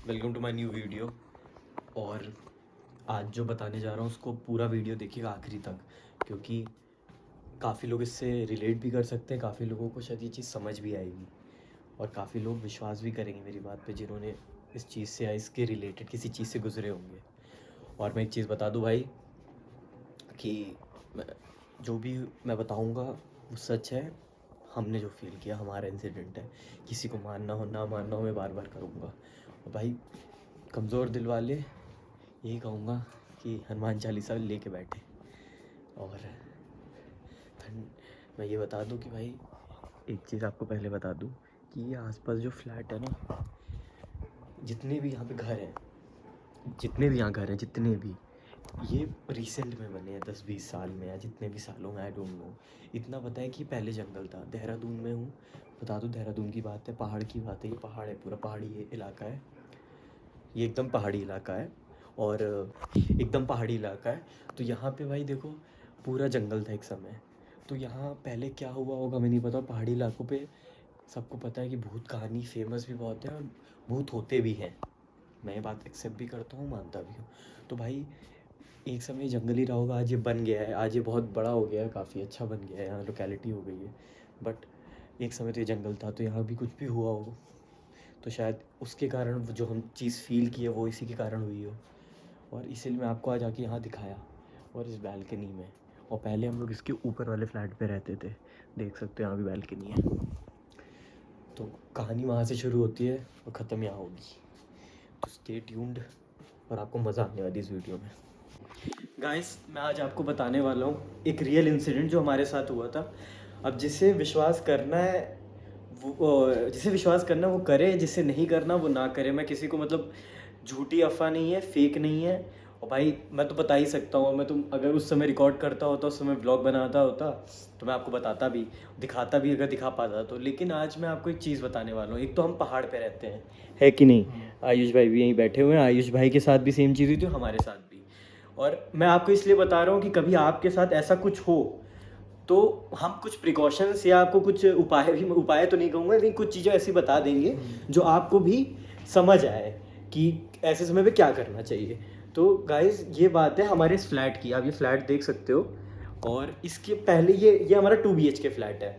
Welcome to my new video. और आज जो बताने जा रहा हूँ उसको पूरा वीडियो देखिएगा आखिरी तक, क्योंकि काफ़ी लोग इससे रिलेट भी कर सकते हैं, काफ़ी लोगों को शायद ये चीज़ समझ भी आएगी और काफ़ी लोग विश्वास भी करेंगे मेरी बात पे, जिन्होंने इस चीज़ से या इसके रिलेटेड किसी चीज़ से गुजरे होंगे। और मैं एक चीज़ बता दूँ भाई कि जो भी मैं बताऊँगा वो सच है। हमने जो फील किया हमारा इंसिडेंट है, किसी को मानना हो ना मानना हो मैं बार बार करूँगा। और भाई कमज़ोर दिल वाले यही कहूँगा कि हनुमान चालीसा लेके बैठे। और मैं ये बता दूँ कि भाई एक चीज़ आपको पहले बता दूँ कि ये आसपास जो फ्लैट है ना, जितने भी यहाँ पे घर हैं, जितने भी ये रिसेंट में बने हैं 10-20 साल में या जितने भी सालों में, आई डोंट नो। इतना पता है कि पहले जंगल था। देहरादून में हूँ, बता दूँ देहरादून की बात है, पहाड़ की बात है। ये पहाड़ है, पूरा पहाड़ी ये इलाका है, ये एकदम पहाड़ी इलाका है और एकदम पहाड़ी इलाका है। तो यहाँ पे भाई देखो पूरा जंगल था एक समय। तो यहाँ पहले क्या हुआ होगा मैं नहीं पता। पहाड़ी इलाकों पे सबको पता है कि भूत कहानी फेमस भी बहुत है और भूत होते भी हैं। मैं ये बात एक्सेप्ट भी करता हूँ, मानता भी हूँ। तो भाई एक समय जंगल ही रहा होगा, आज ये बन गया है, आज ये बहुत बड़ा हो गया है, काफ़ी अच्छा बन गया है, यहाँ लोकेलिटी हो गई है। बट एक समय तो ये जंगल था, तो यहाँ भी कुछ भी हुआ हो तो शायद उसके कारण जो हम चीज़ फील की है वो इसी के कारण हुई हो। और इसीलिए मैं आपको आज आके यहाँ दिखाया और इस बैल्कनी में। और पहले हम लोग इसके ऊपर वाले फ्लैट पे रहते थे, देख सकते हो यहाँ भी बैल्कनी है। तो कहानी वहाँ से शुरू होती है और ख़त्म यहाँ होगी। तो स्टे ट्यून्ड और आपको मज़ा आने वाली इस वीडियो में। गाइस मैं आज आपको बताने वाला हूँ एक रियल इंसिडेंट जो हमारे साथ हुआ था। अब जिसे विश्वास करना है जिसे विश्वास करना वो करे, जिसे नहीं करना वो ना करे। मैं किसी को मतलब झूठी अफवाह नहीं है, फेक नहीं है। और भाई मैं तो बता ही सकता हूँ, मैं तुम अगर उस समय रिकॉर्ड करता होता, उस समय ब्लॉग बनाता होता तो मैं आपको बताता भी, दिखाता भी अगर दिखा पाता तो। लेकिन आज मैं आपको एक चीज़ बताने वाला हूँ। एक तो हम पहाड़ पे रहते हैं, है कि नहीं। आयुष भाई भी यहीं बैठे हुए हैं, आयुष भाई के साथ भी सेम चीज़ हुई थी, हमारे साथ भी। और मैं आपको इसलिए बता रहा हूँ कि कभी आपके साथ ऐसा कुछ हो तो हम कुछ प्रिकॉशंस या आपको कुछ उपाय तो नहीं कहूँगा, लेकिन कुछ चीज़ें ऐसी बता देंगे जो आपको भी समझ आए कि ऐसे समय पे क्या करना चाहिए। तो गाइस ये बात है हमारे इस फ्लैट की। आप ये फ्लैट देख सकते हो और इसके पहले ये हमारा 2 BHK फ्लैट है।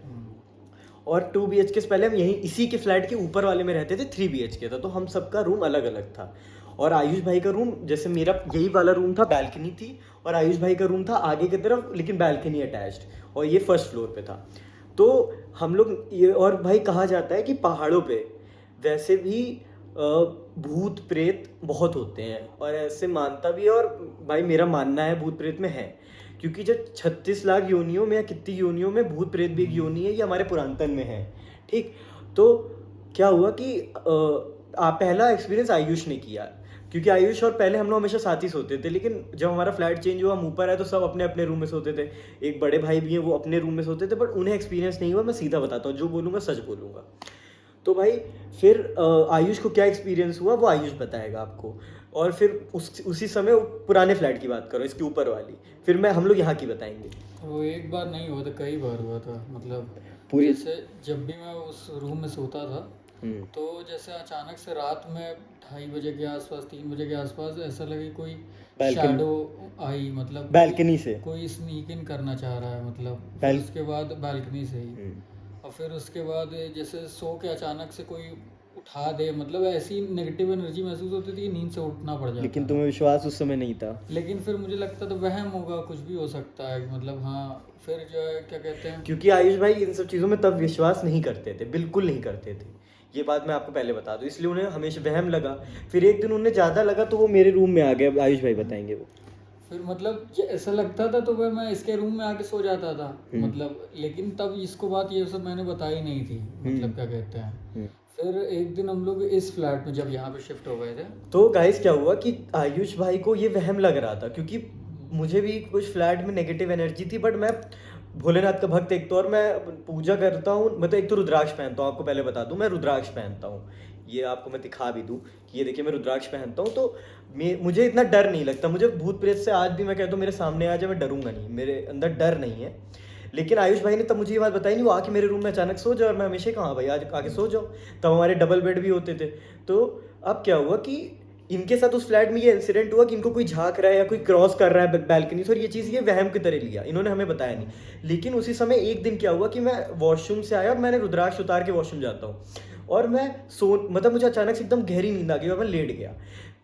और 2 BHK से पहले हम यहीं इसी के फ्लैट के ऊपर वाले में रहते थे, 3 BHK था। तो हम सबका रूम अलग अलग था। और आयुष भाई का रूम, जैसे मेरा यही वाला रूम था, बैल्कनी थी। और आयुष भाई का रूम था आगे की तरफ, लेकिन बैल्कनी अटैच्ड, और ये फर्स्ट फ्लोर पे था। तो हम लोग ये, और भाई कहा जाता है कि पहाड़ों पे वैसे भी भूत प्रेत बहुत होते हैं, और ऐसे मानता भी है। और भाई मेरा मानना है भूत प्रेत में है, क्योंकि जब 36 लाख योनियों में या कितनी योनियों में भूत प्रेत भी एक योनि है, ये हमारे पुरातन में है। ठीक। तो क्या हुआ कि पहला एक्सपीरियंस आयुष ने किया, क्योंकि आयुष और पहले हम लोग हमेशा साथ ही सोते थे। लेकिन जब हमारा फ्लैट चेंज हुआ, हम ऊपर आए, तो सब अपने अपने रूम में सोते थे। एक बड़े भाई भी हैं, वो अपने रूम में सोते थे, बट उन्हें एक्सपीरियंस नहीं हुआ। मैं सीधा बताता हूँ, जो बोलूँगा सच बोलूँगा। तो भाई फिर आयुष को क्या एक्सपीरियंस हुआ वो आयुष बताएगा आपको। और फिर उसी समय पुराने फ्लैट की बात करो, इसके ऊपर वाली, फिर हम लोग यहाँ की बताएंगे। वो एक बार नहीं हुआ था, कई बार हुआ था। मतलब पूरी जैसे जब भी मैं उस रूम में सोता था, तो जैसे अचानक से रात में 2:30 बजे के आसपास, 3 बजे के आसपास ऐसा लगे कोई शैडो आई, मतलब बैल्कनी से कोई स्नीक इन करना चाह रहा है, मतलब फिर बैल उसके बाद बैल्कनी से ही। और फिर उसके बाद जैसे सो के अचानक से कोई उठा दे, मतलब ऐसी नेगेटिव एनर्जी महसूस होती थी कि नींद से उठना पड़ जाता लेकिन था। तुम्हें विश्वास उस समय नहीं था। लेकिन फिर मुझे लगता था वहम होगा, कुछ भी हो सकता है, मतलब हाँ। फिर जो है क्या कहते हैं, क्योंकि आयुष भाई इन सब चीज़ों में तब विश्वास नहीं करते थे, बिल्कुल नहीं करते थे। ये बात मैं आपको पहले बता दूं, इसलिए उन्हें हमेशा वहम लगा। फिर एक दिन उन्हें ज़्यादा लगा तो वो मेरे रूम में आ गए। आयुष भाई बताएंगे वो। फिर मतलब ऐसा लगता था तो वह मैं इसके रूम में आके सो जाता था, मतलब। लेकिन तब इसको बात ये सब मैंने बताई नहीं थी, मतलब क्या कहते हैं। फिर एक दिन हम लोग इस फ्लैट में जब यहाँ पे शिफ्ट हो गए थे, तो गाइस क्या हुआ कि आयुष भाई को ये वहम लग रहा था, क्योंकि मुझे भी कुछ फ्लैट में नेगेटिव एनर्जी थी। बट मैं भोलेनाथ का भक्त एक तो, और मैं पूजा करता हूँ। मतलब एक तो रुद्राक्ष पहनता हूँ, आपको पहले बता दूँ मैं रुद्राक्ष पहनता हूँ। ये आपको मैं दिखा भी दूँ कि ये देखिए मैं रुद्राक्ष पहनता हूँ। तो मुझे इतना डर नहीं लगता। मुझे भूत प्रेत से आज भी मैं कहता हूँ मेरे सामने आ जाए मैं डरूंगा नहीं, मेरे अंदर डर नहीं है। लेकिन आयुष भाई ने तब मुझे ये बात बताई नहीं। वो आके मेरे रूम में अचानक सो जाओ, और मैं हमेशा कहा भाई आज आके सो जाओ। तब हमारे डबल बेड भी होते थे। तो अब क्या हुआ कि इनके साथ उस फ्लैट में ये इंसिडेंट हुआ कि इनको कोई झांक रहा है या कोई क्रॉस कर रहा है बैल्कनी से, और ये चीज़ ये वहम की तरह लिया, इन्होंने हमें बताया नहीं। लेकिन उसी समय एक दिन क्या हुआ कि मैं वॉशरूम से आया और मैंने रुद्राक्ष उतार के वॉशरूम जाता हूँ, और मैं मतलब मुझे अचानक से एकदम गहरी नींद आ गई और मैं लेट गया।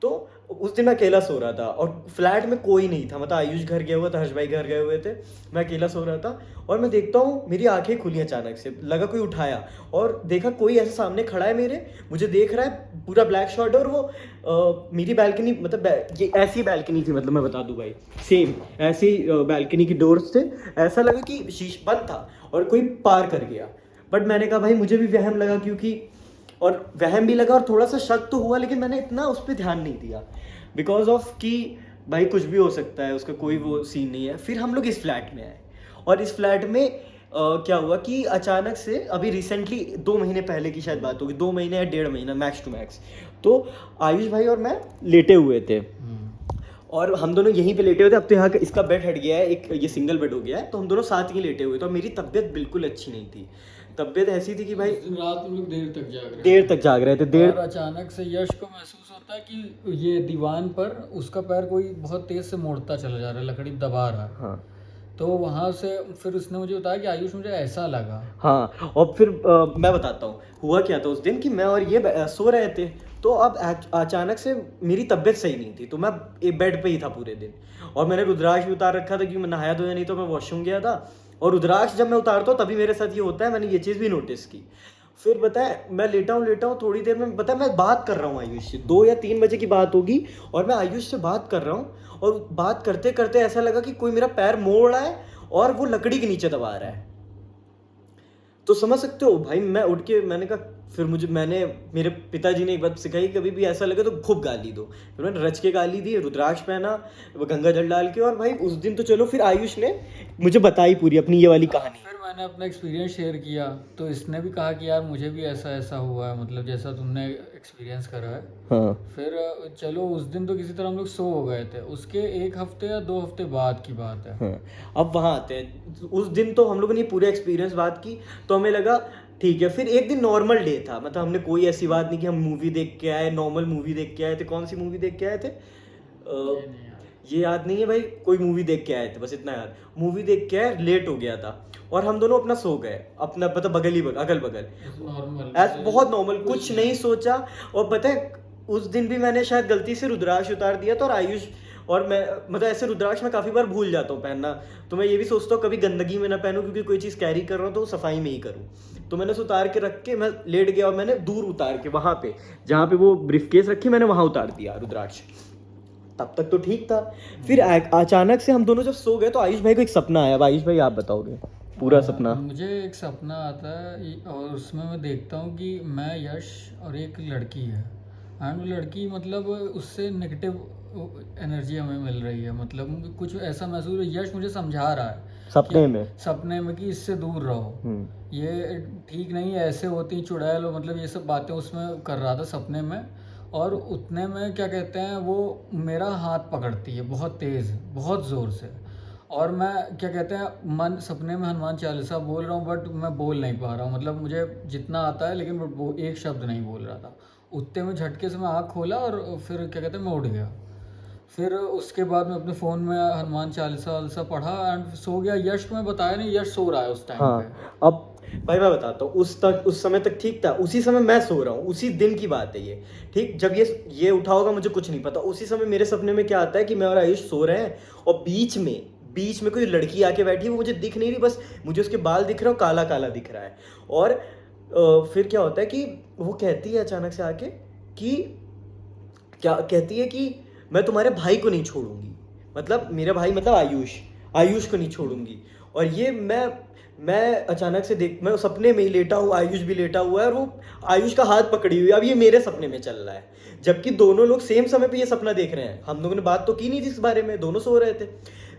तो उस दिन मैं अकेला सो रहा था और फ्लैट में कोई नहीं था, मतलब आयुष घर गया हुआ था, हर्ष भाई घर गए हुए थे, मैं अकेला सो रहा था। और मैं देखता हूँ मेरी आंखें खुली अचानक से, लगा कोई उठाया, और देखा कोई ऐसे सामने खड़ा है मेरे, मुझे देख रहा है, पूरा ब्लैक शॉट है, और वो मेरी बैल्कनी, मतलब ये ऐसी बैल्कनी थी, मतलब मैं बता दूं भाई, सेम ऐसी बैल्कनी की डोर्स थे, ऐसा लगा कि शीश बंद था और कोई पार कर गया। बट मैंने कहा भाई मुझे भी वहम लगा, क्योंकि और वहम भी लगा और थोड़ा सा शक तो हुआ, लेकिन मैंने इतना उस पर ध्यान नहीं दिया, बिकॉज ऑफ कि भाई कुछ भी हो सकता है, उसका कोई वो सीन नहीं है। फिर हम लोग इस फ्लैट में आए, और इस फ्लैट में क्या हुआ कि अचानक से, अभी रिसेंटली 2 महीने पहले की शायद बात होगी, 2 महीने या 1.5 महीना मैक्स टू मैक्स, तो आयुष भाई और मैं लेटे हुए थे, और हम दोनों यहीं पे लेटे हुए थे। अब तो यहाँ का इसका बेड हट गया है, एक ये सिंगल बेड हो गया है, तो हम दोनों साथ ही लेटे हुए थे, और मेरी तबीयत बिल्कुल अच्छी नहीं थी, तबीयत ऐसी थी कि भाई उस दिन रात हम लोग देर तक जाग रहे देर तक जाग रहे थे, देर। और अचानक से यश को महसूस होता है कि ये दीवान पर उसका पैर कोई बहुत तेज से मोड़ता चला जा रहा है, लकड़ी दबा रहा है। हाँ तो वहां से फिर उसने मुझे बताया कि आयुष मुझे ऐसा लगा। हाँ, और फिर मैं बताता हूँ हुआ क्या था उस दिन, कि मैं और ये सो रहे थे, तो अब अचानक से मेरी तबीयत सही नहीं थी, तो मैं एक बेड पे ही था पूरे दिन, और मैंने रुद्राक्ष भी उतार रखा था, क्योंकि मैं नहाया धोया नहीं, तो मैं वॉशरूम गया था, और रुद्राक्ष जब मैं उतारता हूँ तभी मेरे साथ ये होता है, मैंने ये चीज़ भी नोटिस की। फिर बताए मैं लेटा हूँ थोड़ी देर में, बताए मैं बात कर रहा हूँ आयुष से, 2 या 3 बजे की बात होगी, और मैं आयुष से बात कर रहा हूँ, और बात करते करते ऐसा लगा कि कोई मेरा पैर मोड़ रहा है और वो लकड़ी के नीचे दबा रहा है। तो समझ सकते हो भाई, मैं उठ के मैंने कहा, फिर मैंने मेरे पिताजी ने एक बात सिखाई, कभी भी ऐसा लगे तो खूब गाली दो, फिर मैंने रच के गाली दी, रुद्राक्ष पहना, वो गंगा जल डाल के, और भाई उस दिन तो चलो, फिर आयुष ने मुझे बताई पूरी अपनी ये वाली कहानी। फिर मैंने अपना एक्सपीरियंस शेयर किया, तो इसने भी कहा कि यार मुझे भी ऐसा ऐसा हुआ है, मतलब जैसा तुमने एक्सपीरियंस करा है। हाँ फिर चलो उस दिन तो किसी तरह हम लोग सो हो गए थे, उसके 1 हफ्ते या 2 हफ्ते बाद की बात है। हाँ, अब वहाँ आते हैं, उस दिन तो हम लोगों ने पूरे एक्सपीरियंस बात की, तो हमें लगा ठीक है। फिर एक दिन नॉर्मल डे था, मतलब हमने कोई ऐसी बात नहीं कि हम मूवी देख के आए, नॉर्मल मूवी देख के आए थे। कौन सी मूवी देख के आए थे ये याद नहीं है भाई, कोई मूवी देख के आए थे, बस इतना याद। मूवी देख के आए, लेट हो गया था, और हम दोनों अपना सो गए, अपना पता अगल बगल, बहुत नॉर्मल, कुछ नहीं सोचा। और पता है उस दिन भी मैंने शायद गलती से रुद्राक्ष उतार दिया था, और आयुष और मैं, मतलब ऐसे रुद्राक्ष मैं काफ़ी बार भूल जाता हूँ पहनना, तो मैं ये भी सोचता हूँ कभी गंदगी में ना पहनूं, क्योंकि कोई चीज़ कैरी कर रहा हूँ तो सफाई में ही करूँ। तो मैंने उसे उतार के रख के मैं लेट गया, और मैंने दूर उतार के वहाँ पे जहाँ पे वो ब्रीफकेस रखी, मैंने वहाँ उतार दिया रुद्राक्ष। तब तक तो ठीक था। फिर अचानक से हम दोनों जब सो गए, तो आयुष भाई को एक सपना आया। अब आयुष भाई आप बताओगे पूरा सपना। मुझे एक सपना आता है, और उसमें मैं देखता हूँ कि मैं, यश और एक लड़की है, एंड वो लड़की मतलब उससे नेगेटिव एनर्जी हमें मिल रही है, मतलब कुछ ऐसा महसूस है। यश मुझे समझा रहा है सपने में कि इससे दूर रहो, ये ठीक नहीं है, ऐसे होती चुड़ैल, मतलब ये सब बातें उसमें कर रहा था सपने में। और उतने में क्या कहते हैं, वो मेरा हाथ पकड़ती है बहुत तेज़, बहुत ज़ोर से, और मैं क्या कहते हैं मन सपने में हनुमान चालीसा बोल रहा हूँ, बट मैं बोल नहीं पा रहा हूँ, मतलब मुझे जितना आता है, लेकिन वो एक शब्द नहीं बोल रहा था। उतने में झटके से मैं आँख खोला, और फिर क्या कहते हैं मैं उठ गया। फिर उसके बाद मैं अपने फ़ोन में हनुमान चालीसा वालीसा पढ़ा एंड सो गया। यश को मैं बताया नहीं, यश सो रहा है उस टाइम पे। अब भाई मैं बताता हूँ, उस समय तक ठीक था। उसी समय मैं सो रहा हूँ, उसी दिन की बात है ये, ठीक। जब ये उठा होगा मुझे कुछ नहीं पता। उसी समय मेरे सपने में क्या आता है कि मैं और आयुष सो रहे हैं, और बीच में कोई लड़की आके बैठी है। वो मुझे दिख नहीं रही, बस मुझे उसके बाल दिख रहे हो, काला काला दिख रहा है। और फिर क्या होता है कि वो कहती है अचानक से आके कि क्या कहती है कि मैं तुम्हारे भाई को नहीं छोड़ूंगी, मतलब मेरा भाई मतलब आयुष को नहीं छोड़ूंगी। और ये मैं अचानक से मैं सपने में ही लेटा हूँ, आयुष भी लेटा हुआ है, और वो आयुष का हाथ पकड़ी हुई है। अब ये मेरे सपने में चल रहा है, जबकि दोनों लोग सेम समय पे ये सपना देख रहे हैं। हम लोगों ने बात तो की नहीं थी इस बारे में, दोनों सो रहे थे।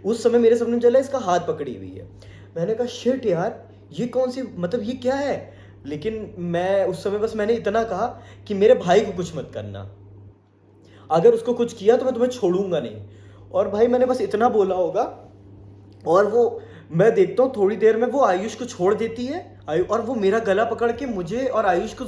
उस समय मेरे सपने में चल रहा है इसका हाथ पकड़ी हुई है। मैंने कहा शिट यार, ये कौन सी, मतलब ये क्या है। लेकिन मैं उस समय बस मैंने इतना कहा कि मेरे भाई को कुछ मत करना, अगर उसको कुछ किया तो मैं तुम्हें छोड़ूंगा नहीं। और भाई मैंने बस इतना बोला होगा, और वो मैं देखता हूँ थोड़ी देर में वो आयुष को छोड़ देती है, और वो मेरा गला पकड़ के मुझे और आयुष को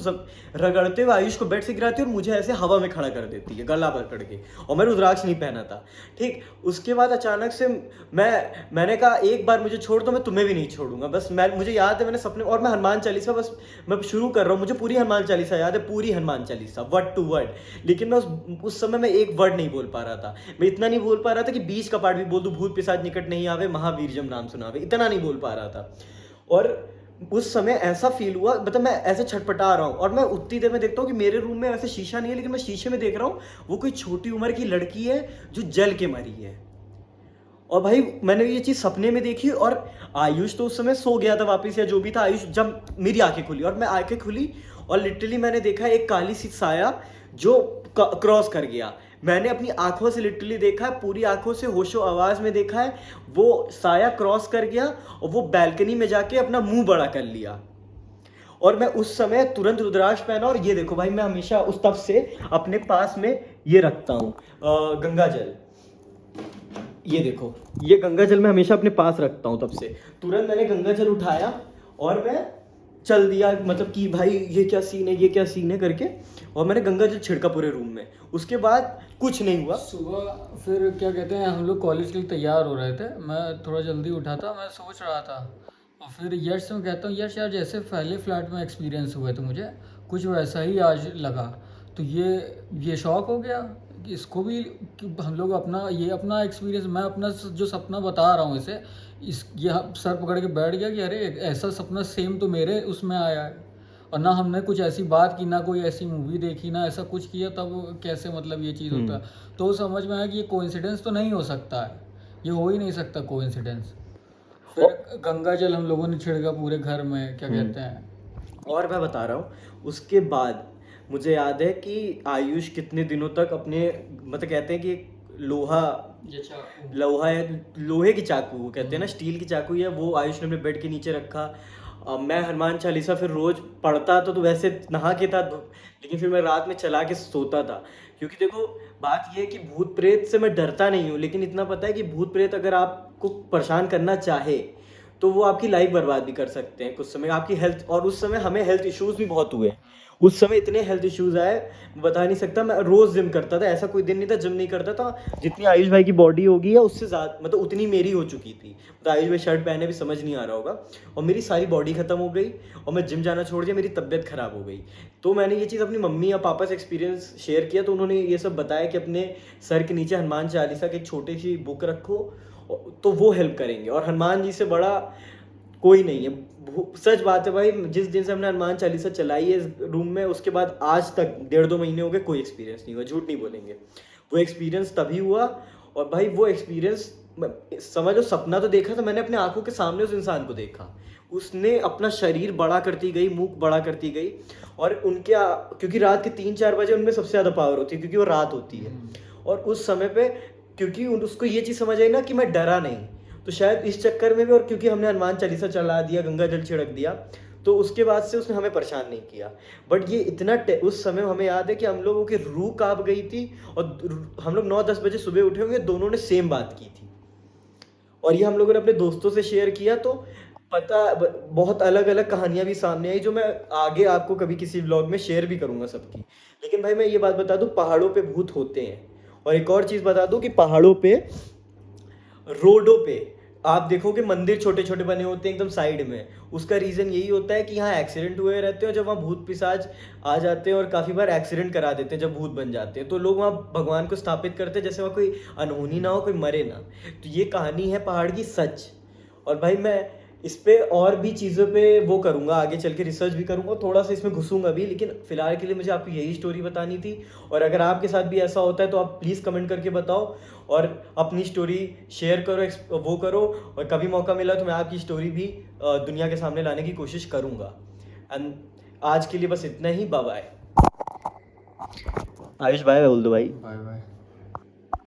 रगड़ते हुए आयुष को बेड से गिराती है और मुझे ऐसे हवा में खड़ा कर देती है गला पकड़ के, और मैं रुद्राक्ष नहीं पहना था, ठीक। उसके बाद अचानक से मैंने कहा एक बार मुझे छोड़ दो, मैं तुम्हें भी नहीं छोड़ूंगा। बस मुझे याद है मैंने सपने, और मैं हनुमान चालीसा बस मैं शुरू कर रहा हूँ, मुझे पूरी हनुमान चालीसा याद है, पूरी Hanuman Chalisa word to word, लेकिन मैं उस समय मैं एक वर्ड नहीं बोल पा रहा था। मैं इतना नहीं बोल पा रहा था कि बीच का पार्ट भी बोल दूं, भूत पिशाच निकट नहीं आवे महावीरजम नाम सुनावे, इतना नहीं बोल पा रहा था। और उस समय ऐसा फील हुआ, मतलब मैं ऐसे छटपटा रहा हूँ, और मैं उतनी देर में देखता हूँ कि मेरे रूम में वैसे शीशा नहीं है, लेकिन मैं शीशे में देख रहा हूँ वो कोई छोटी उम्र की लड़की है जो जल के मरी है। और भाई मैंने ये चीज़ सपने में देखी, और आयुष तो उस समय सो गया था वापस या जो भी था। आयुष जब मेरी आंखें खुली, और मैं आंखें खुली और लिटरली मैंने देखा एक काली सी साया जो क्रॉस कर गया। मैंने अपनी आंखों से लिटरली देखा है, पूरी आंखों से होशो आवाज में देखा है, वो साया क्रॉस कर गया और वो बैल्कनी में जाके अपना मुंह बड़ा कर लिया। और मैं उस समय तुरंत रुद्राक्ष पहना, और ये देखो भाई मैं हमेशा उस तब से अपने पास में ये रखता हूँ गंगा जल। ये देखो, ये गंगा जल मैं हमेशा अपने पास रखता हूँ तब से। तुरंत मैंने गंगा जल उठाया और मैं चल दिया, मतलब कि भाई ये क्या सीन है, ये क्या सीन है करके, और मैंने गंगा जल छिड़का पूरे रूम में। उसके बाद कुछ नहीं हुआ। सुबह फिर क्या कहते हैं, हम लोग कॉलेज के लिए तैयार हो रहे थे, मैं थोड़ा जल्दी उठा था, मैं सोच रहा था, और फिर यश से मैं कहता हूँ यश यार जैसे पहले फ्लैट में एक्सपीरियंस हुए थे मुझे कुछ वैसा ही आज लगा। तो ये शौक हो गया कि इसको भी कि हम लोग अपना ये अपना एक्सपीरियंस, मैं अपना जो सपना बता रहा हूँ इसे ये सर पकड़ के बैठ गया कि अरे ऐसा सपना सेम तो मेरे उसमें आया है, और ना हमने कुछ ऐसी बात की, ना कोई ऐसी मूवी देखी, ना ऐसा कुछ किया, तब कैसे मतलब ये चीज़ होता है। तो समझ में आया कि ये कोइंसिडेंस तो नहीं हो सकता है, ये हो ही नहीं सकता कोइंसिडेंस। फिर गंगा जल हम लोगों ने छिड़का पूरे घर में, क्या कहते हैं। और मैं बता रहा हूँ उसके बाद मुझे याद है कि आयुष कितने दिनों तक अपने, मतलब कहते हैं कि लोहा है, लोहे की चाकू वो कहते हैं ना, स्टील की चाकू है, वो आयुष ने अपने बेड के नीचे रखा। मैं हनुमान चालीसा फिर रोज पढ़ता तो वैसे नहा के था, लेकिन फिर मैं रात में चला के सोता था। क्योंकि देखो बात ये है कि भूत प्रेत से मैं डरता नहीं हूँ, लेकिन इतना पता है कि भूत प्रेत अगर आपको परेशान करना चाहे तो वो आपकी लाइफ बर्बाद भी कर सकते हैं कुछ समय, आपकी हेल्थ। और उस समय हमें हेल्थ इश्यूज भी बहुत हुए, उस समय इतने हेल्थ इश्यूज आए बता नहीं सकता। मैं रोज जिम करता था, ऐसा कोई दिन नहीं था जिम नहीं करता था। जितनी आयुष भाई की बॉडी होगी या उससे ज़्यादा, मतलब उतनी मेरी हो चुकी थी। मतलब आयुष भाई शर्ट पहने भी समझ नहीं आ रहा होगा, और मेरी सारी बॉडी खत्म हो गई और मैं जिम जाना छोड़ दिया, मेरी तबीयत खराब हो गई। तो मैंने ये चीज़ अपनी मम्मी या पापा से एक्सपीरियंस शेयर किया, तो उन्होंने ये सब बताया कि अपने सर के नीचे हनुमान चालीसा की एक छोटी सी बुक रखो तो वो हेल्प करेंगे। और हनुमान जी से बड़ा कोई नहीं है, सच बात है भाई। जिस दिन से हमने हनुमान चालीसा चलाई है इस रूम में, उसके बाद आज तक 1.5-2 महीने हो गए कोई एक्सपीरियंस नहीं हुआ, झूठ नहीं बोलेंगे। वो एक्सपीरियंस तभी हुआ, और भाई वो एक्सपीरियंस समझो सपना तो देखा था मैंने, अपने आंखों के सामने उस इंसान को देखा, उसने अपना शरीर बड़ा करती गई, मुख बड़ा करती गई। और उनके क्योंकि रात के 3-4 बजे उनमें सबसे ज़्यादा पावर होती है, क्योंकि वो रात होती है। और उस समय पे क्योंकि उसको ये चीज़ समझ आई ना कि मैं डरा नहीं, तो शायद इस चक्कर में भी, और क्योंकि हमने हनुमान चालीसा चला दिया, गंगा जल छिड़क दिया, तो उसके बाद से उसने हमें परेशान नहीं किया। बट ये इतना उस समय हमें याद है कि हम लोगों की रूह कांप गई थी, और हम लोग 9-10 बजे सुबह उठे होंगे, दोनों ने सेम बात की थी। और ये हम लोगों ने अपने दोस्तों से शेयर किया, तो पता बहुत अलग अलग कहानियां भी सामने आई, जो मैं आगे आपको कभी किसी व्लॉग में शेयर भी करूंगा सबकी। लेकिन भाई मैं ये बात बता दूं, पहाड़ों पे भूत होते हैं। और एक और चीज़ बता दूं कि पहाड़ों पे, रोडों पे आप देखोगे मंदिर छोटे छोटे बने होते हैं एकदम साइड में। उसका रीज़न यही होता है कि यहाँ एक्सीडेंट हुए रहते हैं, और जब वहाँ भूत पिशाच आ जाते हैं और काफ़ी बार एक्सीडेंट करा देते हैं, जब भूत बन जाते हैं तो लोग वहाँ भगवान को स्थापित करते हैं, जैसे वहाँ कोई अनहोनी ना हो, कोई मरे ना। तो ये कहानी है पहाड़ की सच। और भाई मैं इस पे और भी चीज़ों पे वो करूँगा, आगे चल के रिसर्च भी करूँगा, थोड़ा सा इसमें घुसूंगा भी, लेकिन फिलहाल के लिए मुझे आपको यही स्टोरी बतानी थी। और अगर आपके साथ भी ऐसा होता है तो आप प्लीज़ कमेंट करके बताओ, और अपनी स्टोरी शेयर करो, वो करो। और कभी मौका मिला तो मैं आपकी स्टोरी भी दुनिया के सामने लाने की कोशिश करूँगा। एंड आज के लिए बस इतना ही, बाय बाय। आयुष बाय बोल दो भाई। Bye bye.